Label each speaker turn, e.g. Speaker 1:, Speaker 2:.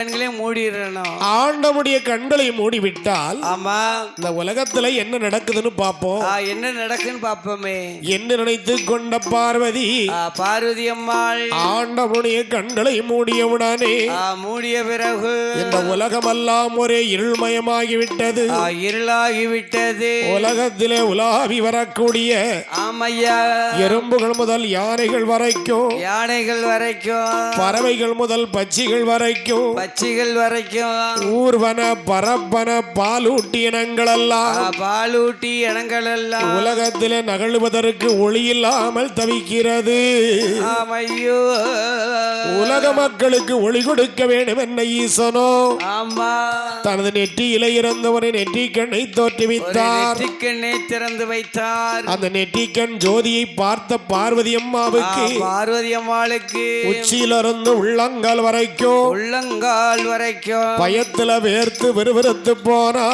Speaker 1: கண்களே மூடிடணும்.
Speaker 2: ஆண்டவனுடைய கண்களை மூடிவிட்டால்
Speaker 1: ஆமா,
Speaker 2: இந்த உலகத்துல என்ன நடக்குதுன்னு பாப்போம்.
Speaker 1: என்ன நடக்குன்னு பாப்போமே.
Speaker 2: என்ன நினைத்து கொண்ட பார்வதி
Speaker 1: பார்வதி அம்மாள்
Speaker 2: ஆண்டவனுடைய கண்களை மூடியவுடனே
Speaker 1: மூடிய பிறகு
Speaker 2: இந்த உலகமெல்லாம் ஒரே இருள்மயமாகிவிட்டது.
Speaker 1: இருளாகிவிட்டது.
Speaker 2: உலகத்திலே உலாவி வரக்கூடிய
Speaker 1: ஆமையா
Speaker 2: எறும்புகள் முதல் யானைகள் வரைக்கும், பறவைகள் முதல் பட்சிகள் வரைக்கும், ஊர்வன பரப்பன பாலூட்டி இனங்கள் எல்லாம் உலகத்திலே நகழுவதற்கு ஒளி இல்லாமல் தவிக்கிறது. உலக மக்களுக்கு ஒளி கொடுக்க வேண்டும் என்ன ஈசனோ தனது நெற்றியிலே இருந்தவனை நெற்றிக்கண்ணை தோற்றுவித்தார்.
Speaker 1: திறந்து வைத்தார்.
Speaker 2: அந்த நெற்றிக்கண் ஜோதியை பார்த்த பார்வதி அம்மாவுக்கு உச்சியிலிருந்து உள்ளங்கால் வரைக்கும்
Speaker 1: பயத்துல
Speaker 2: வேர்த்து விறுவிறுத்து போனா.